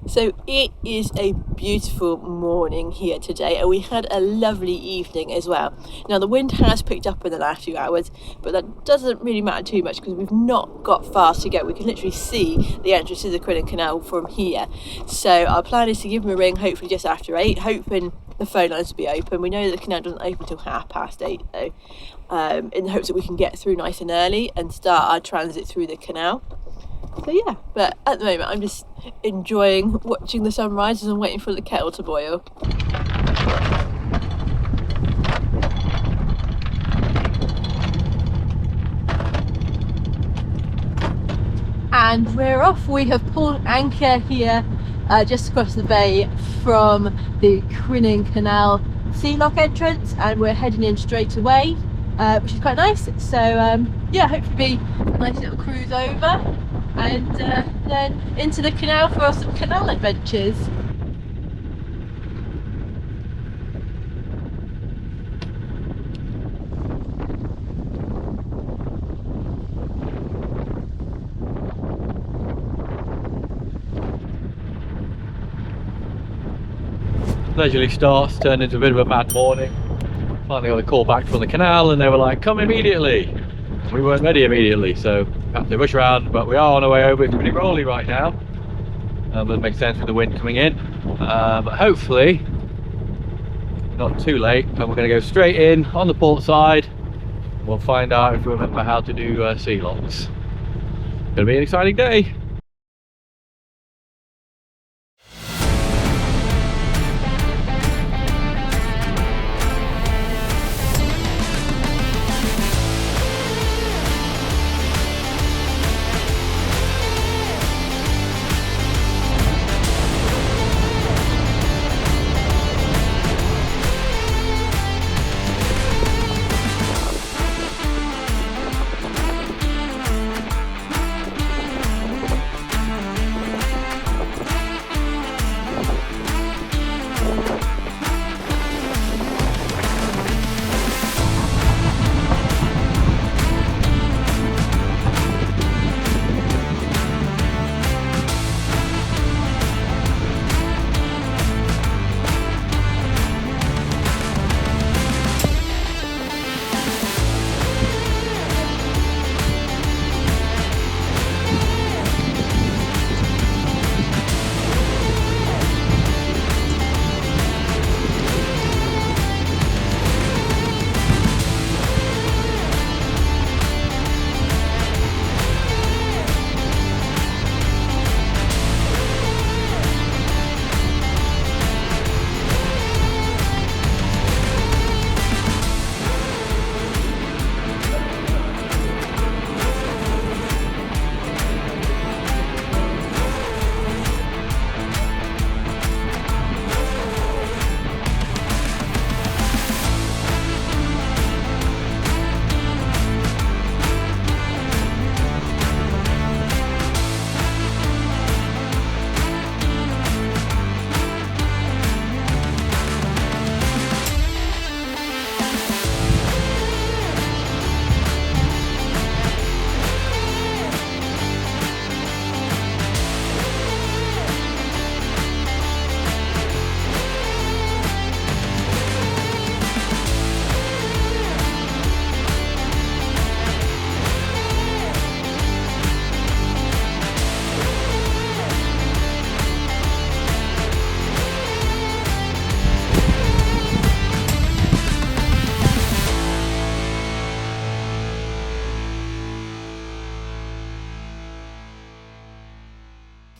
So it is a beautiful morning here today, and we had a lovely evening as well. Now the wind has picked up in the last few hours, but that doesn't really matter too much because we've not got far to go. We can literally see the entrance to the Crinan Canal from here. So our plan is to give them a ring, hopefully just after 8, hoping the phone lines will be open. We know that the canal doesn't open until 8:30 though, in the hopes that we can get through nice and early and start our transit through the canal. So yeah, but at the moment I'm just enjoying watching the sunrises and waiting for the kettle to boil. And we're off. We have pulled anchor here just across the bay from the Crinan Canal Sea Lock entrance, and we're heading in straight away, which is quite nice. So yeah, hopefully be a nice little cruise over and then into the canal for some canal adventures. Leisurely starts turned into a bit of a mad morning. Finally got a call back from the canal and they were like, come immediately. We weren't ready immediately, so had to rush around, but we are on our way over. It's pretty rolly right now, but it makes sense with the wind coming in, but hopefully not too late, and we're going to go straight in on the port side. We'll find out if we remember how to do sea locks. It's going to be an exciting day.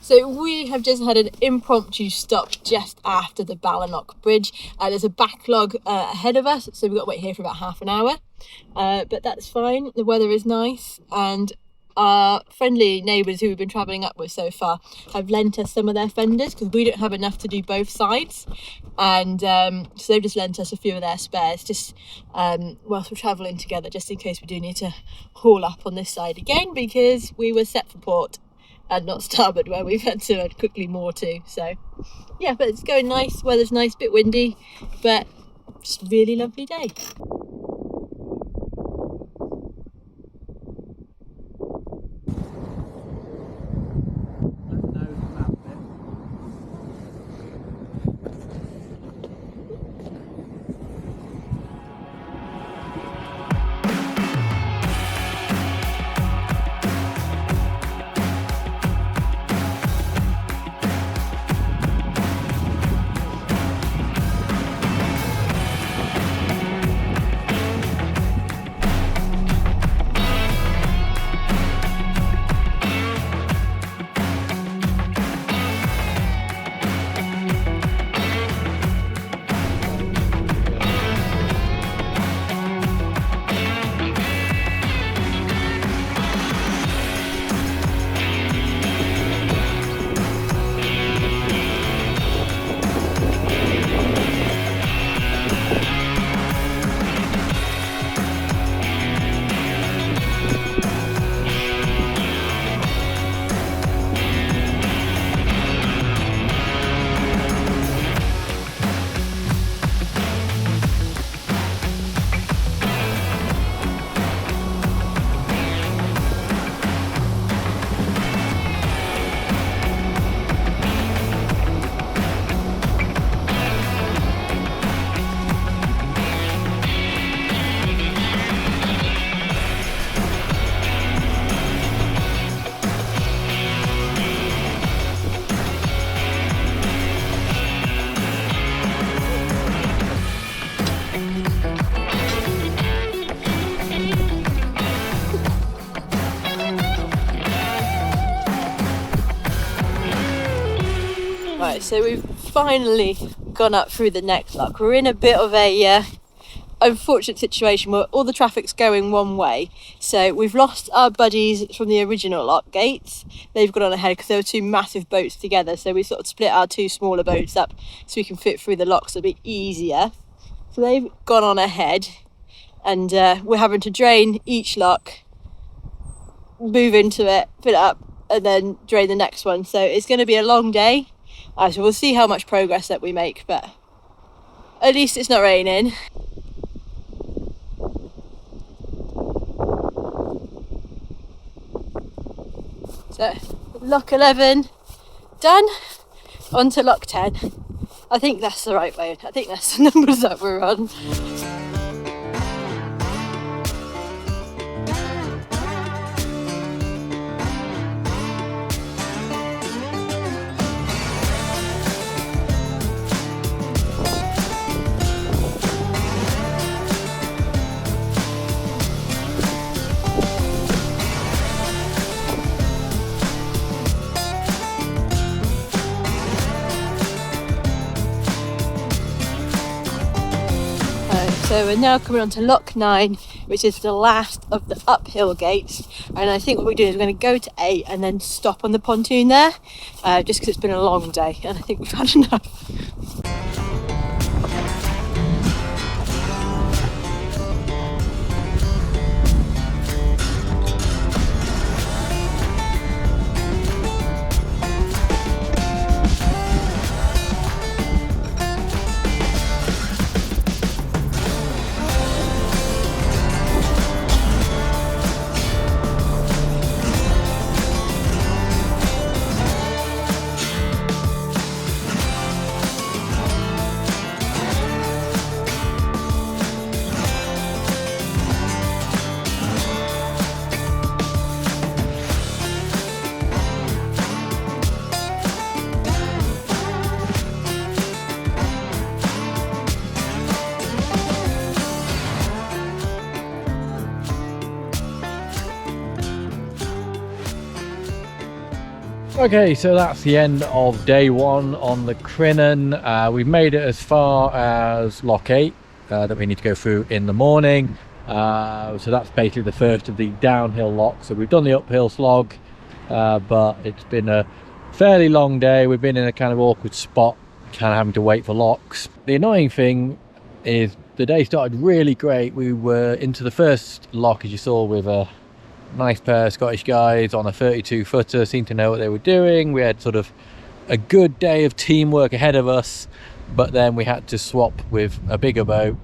So we have just had an impromptu stop just after the Ballinlock Bridge. There's a backlog ahead of us, so we've got to wait here for about half an hour. But that's fine, the weather is nice, and our friendly neighbours who we've been travelling up with so far have lent us some of their fenders because we don't have enough to do both sides. And so they've just lent us a few of their spares just whilst we're travelling together, just in case we do need to haul up on this side again, because we were set for port and not starboard where we've had to quickly moor to. So yeah, but it's going nice, weather's nice, bit windy, but just really lovely day. Right, so we've finally gone up through the next lock. We're in a bit of a unfortunate situation where all the traffic's going one way. So we've lost our buddies from the original lock gates. They've gone on ahead because there were two massive boats together. So we sort of split our two smaller boats up so we can fit through the locks a bit easier. So they've gone on ahead, and we're having to drain each lock, move into it, fill it up, and then drain the next one. So it's going to be a long day. So we'll see how much progress that we make, but at least it's not raining. So lock 11 done, on to lock 10. I think that's the right way. I think that's the numbers that we're on. So we're now coming on to lock 9, which is the last of the uphill gates. And I think what we're doing is we're going to go to 8 and then stop on the pontoon there, just because it's been a long day and I think we've had enough. Okay, so that's the end of day 1 on the Crinan. We've made it as far as lock 8 that we need to go through in the morning. So that's basically the first of the downhill locks. So we've done the uphill slog, but it's been a fairly long day. We've been in a kind of awkward spot, kind of having to wait for locks. The annoying thing is the day started really great. We were into the first lock, as you saw, with a nice pair of Scottish guys on a 32 footer, seemed to know what they were doing. We had sort of a good day of teamwork ahead of us, but then we had to swap with a bigger boat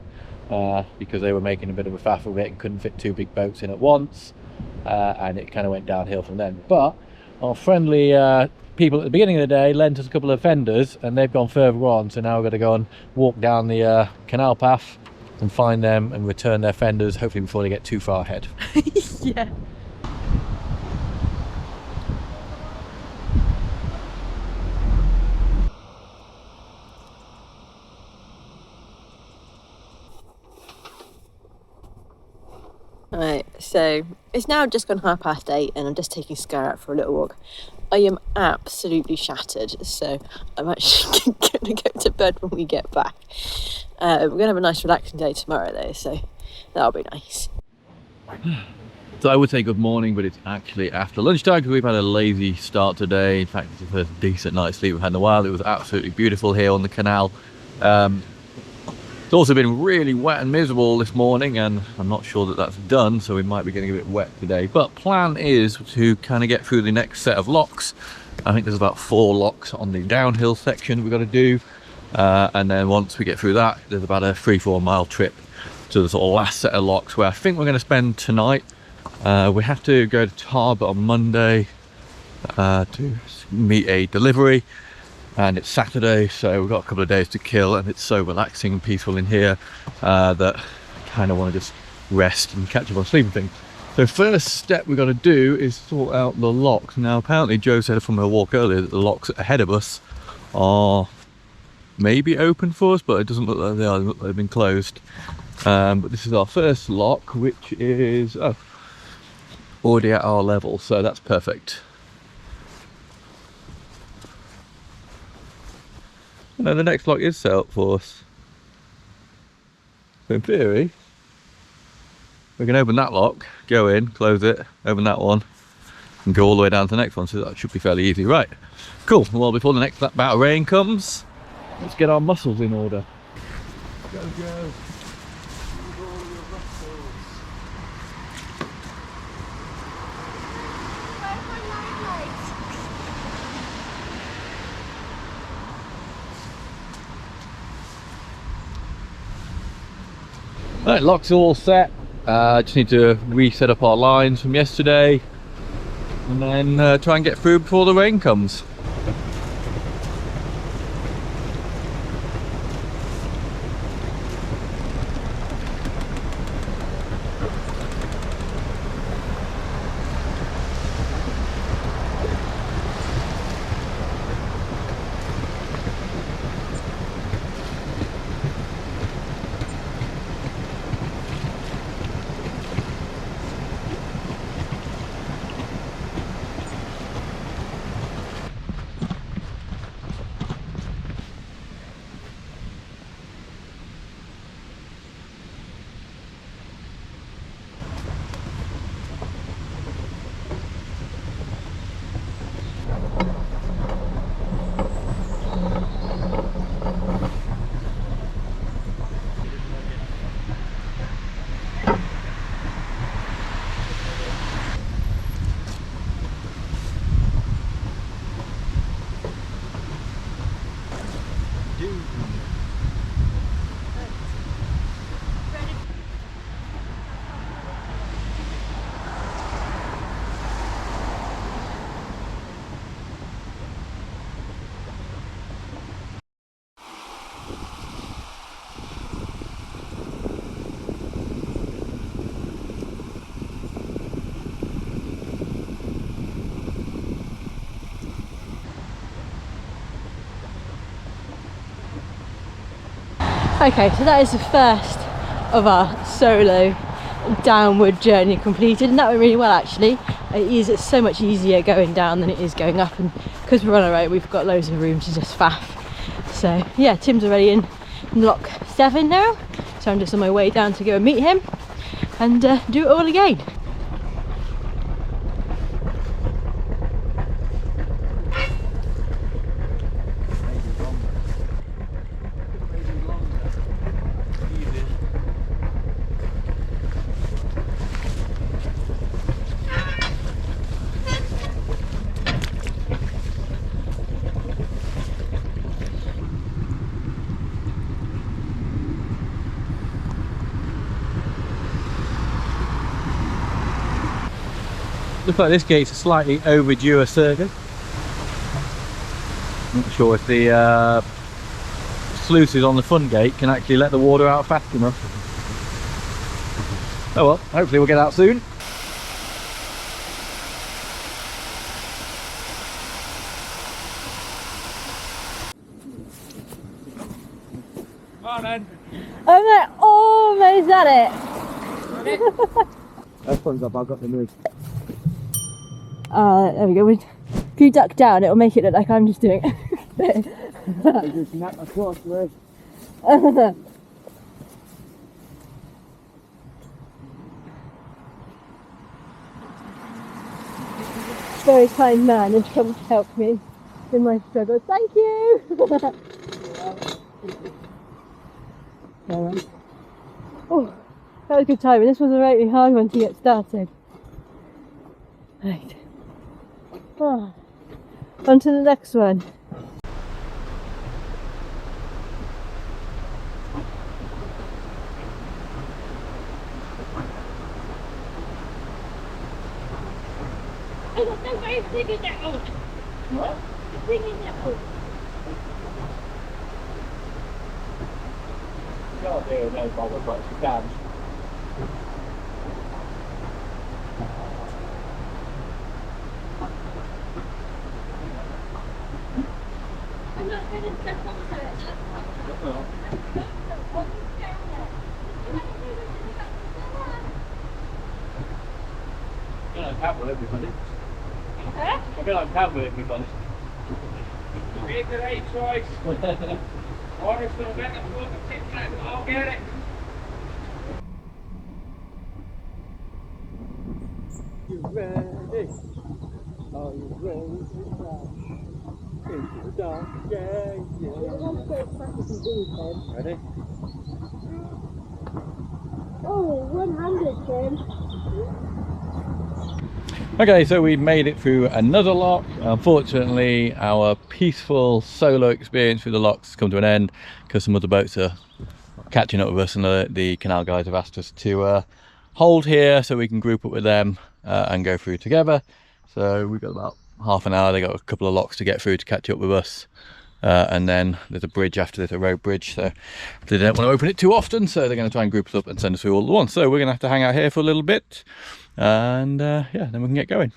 because they were making a bit of a faff of it and couldn't fit 2 big boats in at once, and it kind of went downhill from then. But our friendly people at the beginning of the day lent us a couple of fenders, and they've gone further on, so now we've got to go and walk down the canal path and find them and return their fenders, hopefully before they get too far ahead. Yeah. Right, so it's now just gone 8:30 and I'm just taking Skylar out for a little walk. I am absolutely shattered, so I'm actually going to go to bed when we get back. We're going to have a nice relaxing day tomorrow though, so that'll be nice. So I would say good morning, but it's actually after lunchtime because we've had a lazy start today. In fact, it's the first decent night's sleep we've had in a while. It was absolutely beautiful here on the canal. It's also been really wet and miserable this morning, and I'm not sure that that's done, so we might be getting a bit wet today. But plan is to kind of get through the next set of locks. I think there's about 4 locks on the downhill section we've got to do, and then once we get through that, there's about a 3-4 mile trip to the sort of last set of locks where I think we're going to spend tonight. We have to go to Tarbert on Monday to meet a delivery, and it's Saturday, so we've got a couple of days to kill, and it's so relaxing and peaceful in here that I kind of want to just rest and catch up on sleep and things. So first step we've got to do is sort out the locks. Now apparently Jo said from her walk earlier that the locks ahead of us are maybe open for us, but it doesn't look like they are. They look like they've been closed. But this is our first lock, which is already at our level, so that's perfect. No, the next lock is set up for us. So in theory, we can open that lock, go in, close it, open that one, and go all the way down to the next one. So that should be fairly easy. Right, cool. Well, before the next bout of rain comes, let's get our muscles in order. Go, go. Right, locks are all set. Just need to reset up our lines from yesterday and then try and get through before the rain comes. Okay, so that is the first of our solo downward journey completed, and that went really well actually. It's so much easier going down than it is going up, and because we're on our own we've got loads of room to just faff. So yeah, Tim's already in lock 7 now, so I'm just on my way down to go and meet him and do it all again. Looks like this gate's a slightly overdue a service. Not sure if the sluices on the front gate can actually let the water out fast enough. Oh well, hopefully we'll get out soon. Come on then. I'm almost at it. That one's up, I've got the move. There we go. If you duck down, it'll make it look like I'm just doing it. I just snapped my cross, right? Very kind man has come to help me in my struggle. Thank you! Oh, that was good timing. This was a really hard one to get started. Right. Oh. On to the next one. I got no way of digging that out. What? Digging that out. Can't do it, no bother, but she can. I'm not going to step onto it. I'll be on camera with everybody. Huh? I'll be on camera with everybody. Make the right choice. Order for the better food and take that. I'll get it. You ready? Are you ready to fly into the dark? Yeah, yeah. Ready? Oh, 100, Tim. Okay, so we made it through another lock. Unfortunately, our peaceful solo experience through the locks has come to an end because some other boats are catching up with us, and the canal guys have asked us to hold here so we can group up with them and go through together. So we've got about half an hour. They got a couple of locks to get through to catch up with us, and then there's a bridge after this, a road bridge, so they don't want to open it too often, so they're going to try and group us up and send us through all at once. So we're going to have to hang out here for a little bit, and yeah, then we can get going.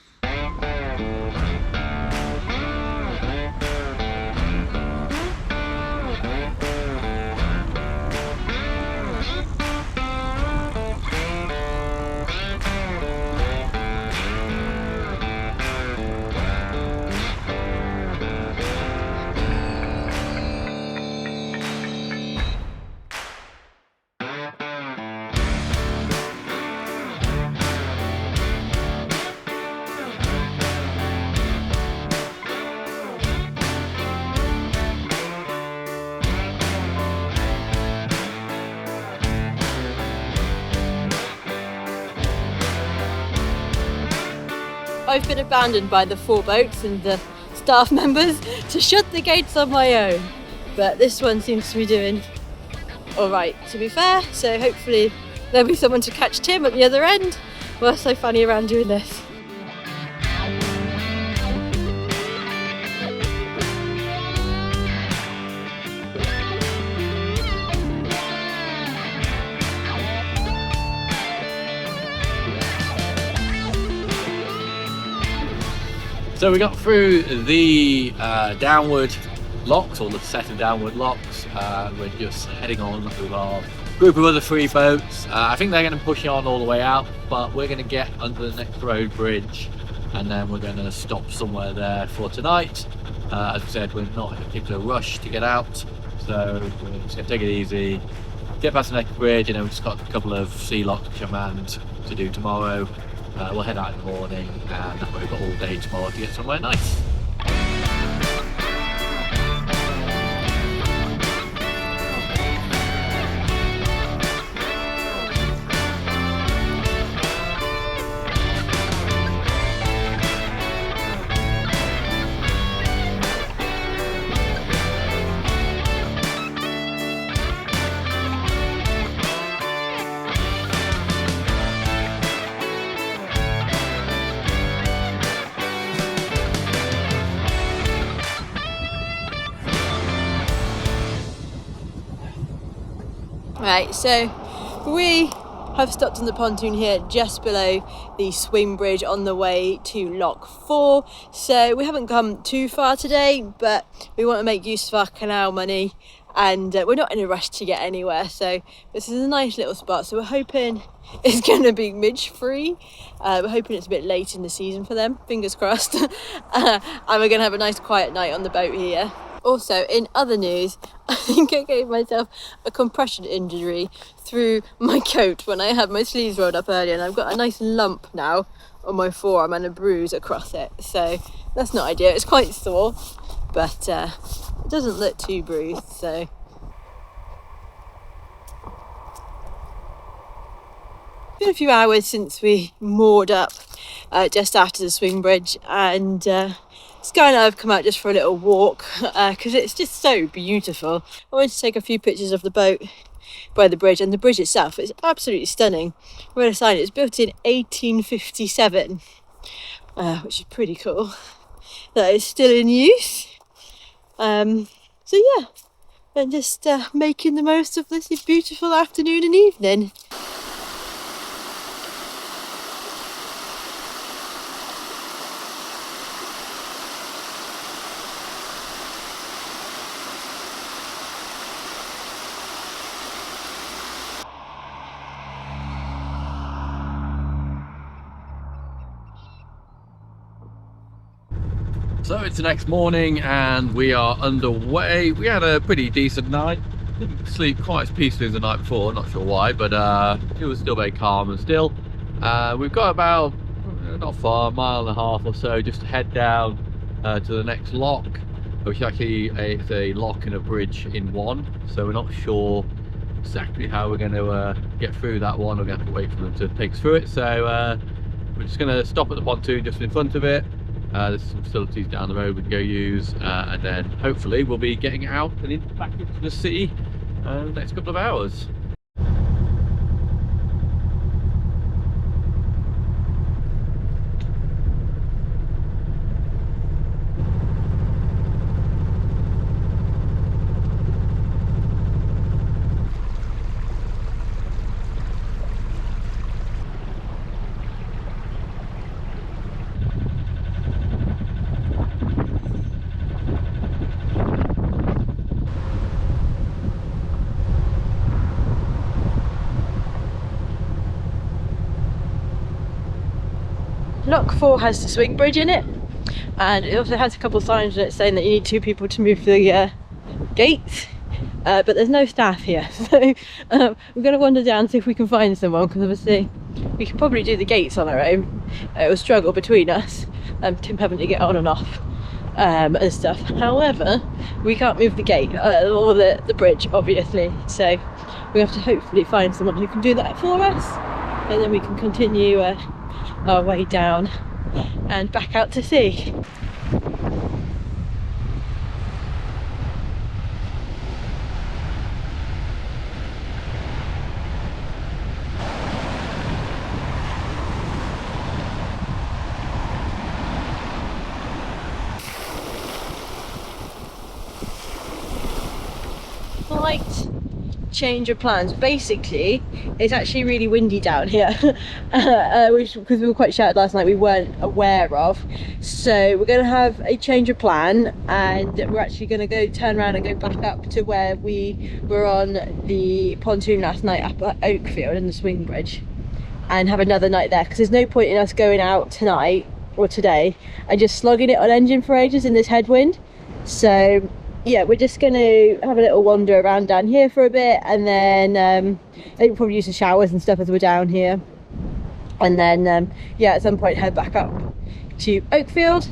I've been abandoned by the 4 boats and the staff members to shut the gates on my own, but this one seems to be doing all right, to be fair, so hopefully there'll be someone to catch Tim at the other end whilst I fanny around doing this. So we got through the downward locks, or the set of downward locks. We're just heading on with our group of other 3 boats. I think they're going to push on all the way out, but we're going to get under the next road bridge, and then we're going to stop somewhere there for tonight. As we said, we're not in a particular rush to get out, so we're just going to take it easy, get past the next bridge, and then we've just got a couple of sea locks which are manned to do tomorrow. We'll head out in the morning, and that way we've got all day tomorrow to get somewhere nice. Right, so we have stopped on the pontoon here just below the swing bridge on the way to Lock 4. So we haven't come too far today, but we want to make use of our canal money, and we're not in a rush to get anywhere. So this is a nice little spot. So we're hoping it's going to be midge free. We're hoping it's a bit late in the season for them, fingers crossed. And we're going to have a nice quiet night on the boat here. Also, in other news, I think I gave myself a compression injury through my coat when I had my sleeves rolled up earlier, and I've got a nice lump now on my forearm and a bruise across it. So that's not ideal. It's quite sore, but it doesn't look too bruised. So it's been a few hours since we moored up just after the swing bridge, and Sky and I have come out just for a little walk because it's just so beautiful. I wanted to take a few pictures of the boat by the bridge, and the bridge itself is absolutely stunning. I read a sign, it's built in 1857, which is pretty cool. That is still in use. So yeah, and just making the most of this beautiful afternoon and evening. So it's the next morning and we are underway. We had a pretty decent night. Didn't sleep quite as peacefully as the night before, not sure why, but it was still very calm and still. We've got about, not far, a mile and a half or so, just to head down to the next lock, which actually is a lock and a bridge in one. So we're not sure exactly how we're going to get through that one. We're going to have to wait for them to take us through it. So we're just going to stop at the pontoon just in front of it. There's some facilities down the road we can go use, and then hopefully we'll be getting out and back into the sea the next couple of hours. Lock 4 has the swing bridge in it, and it also has a couple of signs on it saying that you need 2 people to move the gates, but there's no staff here, so we're going to wander down and see if we can find someone, because obviously we can probably do the gates on our own. It will struggle between us, Tim having to get on and off and stuff. However, we can't move the gate or the bridge, obviously, so we have to hopefully find someone who can do that for us, and then we can continue our way down and back out to sea. Slight change of plans. Basically, it's actually really windy down here, which, because we were quite shattered last night, we weren't aware of. So we're going to have a change of plan, and we're actually going to go turn around and go back up to where we were on the pontoon last night up at Oakfield in the swing bridge, and have another night there, because there's no point in us going out tonight or today and just slogging it on engine for ages in this headwind. So yeah, we're just going to have a little wander around down here for a bit, and then I think we'll probably use the showers and stuff as we're down here, and then yeah, at some point head back up to Oakfield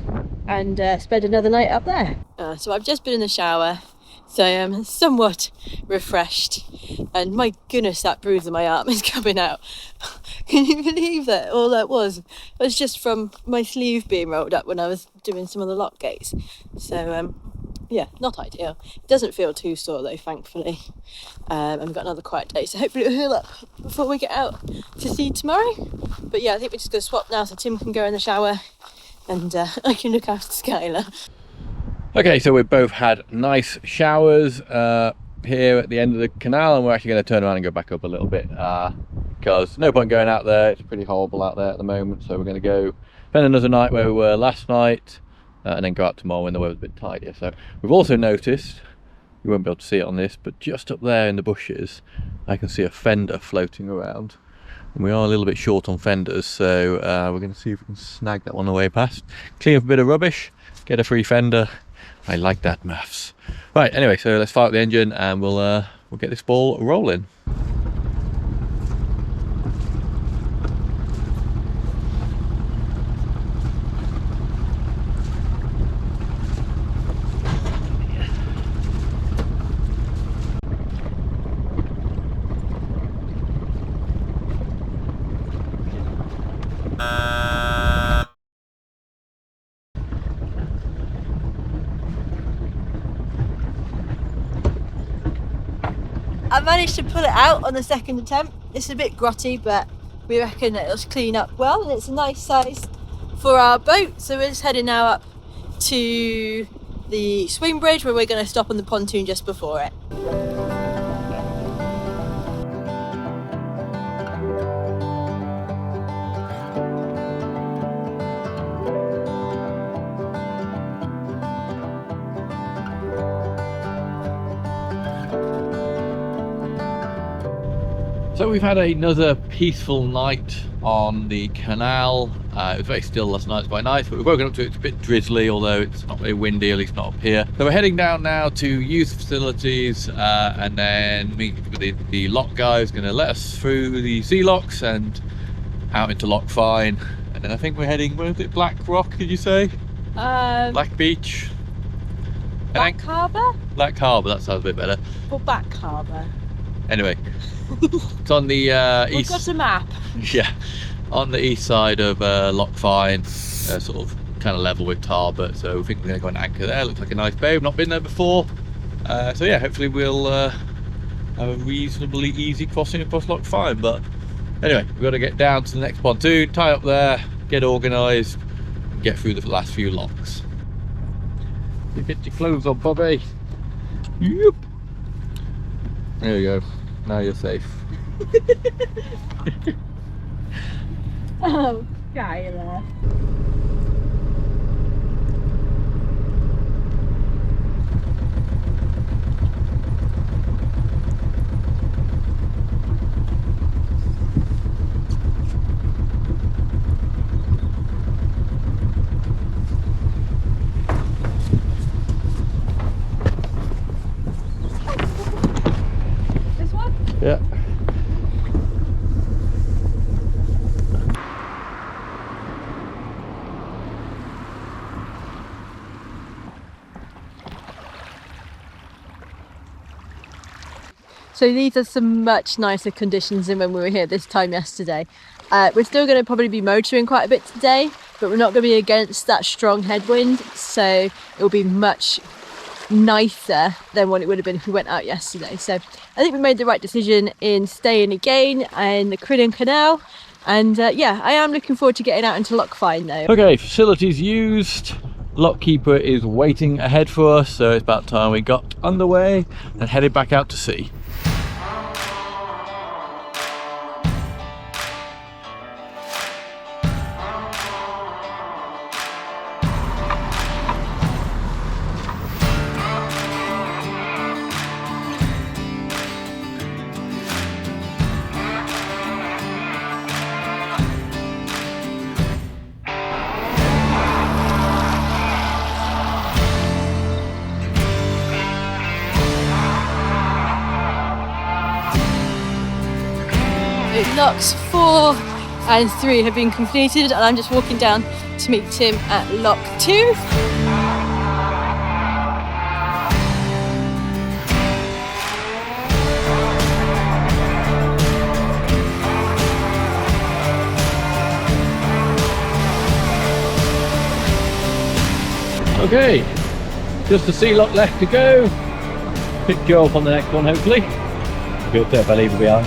and spend another night up there. So I've just been in the shower, so I'm somewhat refreshed, and my goodness, that bruise on my arm is coming out. Can you believe that all that was just from my sleeve being rolled up when I was doing some of the lock gates? So yeah, not ideal. It doesn't feel too sore though, thankfully, and we've got another quiet day, so hopefully it'll heal up before we get out to sea tomorrow. But yeah, I think we're just going to swap now so Tim can go in the shower and I can look after Skylar. Okay, so we've both had nice showers here at the end of the canal, and we're actually going to turn around and go back up a little bit, because no point going out there. It's pretty horrible out there at the moment, so we're going to go spend another night where we were last night, and then go out tomorrow when the weather's a bit tidier. So we've also noticed, you won't be able to see it on this, but just up there in the bushes I can see a fender floating around, and we are a little bit short on fenders, so we're going to see if we can snag that one on the way past, clean up a bit of rubbish, get a free fender. I like that, maths. Right, anyway, so let's fire up the engine and we'll get this ball rolling. I managed to pull it out on the second attempt. It's a bit grotty, but we reckon it'll clean up well, and it's a nice size for our boat. So we're just heading now up to the swing bridge, where we're going to stop on the pontoon just before it. So we've had another peaceful night on the canal. It was very still last night, it's quite nice, but we've woken up to it. It's a bit drizzly, although it's not very windy, at least not up here. So we're heading down now to use facilities and then meet with the lock guy who's going to let us through the sea locks and out into Loch Fyne. And then I think we're heading, where is it, Black Rock, did you say? Black Beach? Black Harbour? Black Harbour, that sounds a bit better. Or Back Harbour? Anyway, it's on the We've east. got a map. Yeah, on the east side of Loch Fyne, sort of kind of level with Tarbert. So we think we're going to go and anchor there. Looks like a nice bay. We've not been there before. So yeah, hopefully we'll have a reasonably easy crossing across Loch Fyne. But anyway, we've got to get down to the next pontoon, tie up there, get organised, and get through the last few locks. You get your clothes on, Bobby. Yep. There you go. Now you're safe. Oh, Skylar. This one? Yeah. So these are some much nicer conditions than when we were here this time yesterday. We're still going to probably be motoring quite a bit today, but we're not going to be against that strong headwind, so it will be much nicer than what it would have been if we went out yesterday. So I think we made the right decision in staying again in the Crinan Canal, and yeah, I am looking forward to getting out into Loch Fyne though. Okay, facilities used. Lockkeeper is waiting ahead for us, so it's about time we got underway and headed back out to sea. Locks 4 and 3 have been completed, and I'm just walking down to meet Tim at Lock 2. Okay, just a sea lock left to go. Pick Joe up on the next one, hopefully. Good if I leave her behind.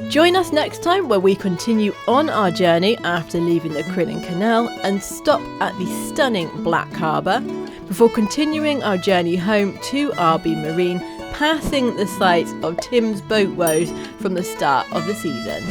Join us next time where we continue on our journey after leaving the Crinan Canal and stop at the stunning Black Harbour before continuing our journey home to RB Marine passing the site of Tim's boat woes from the start of the season.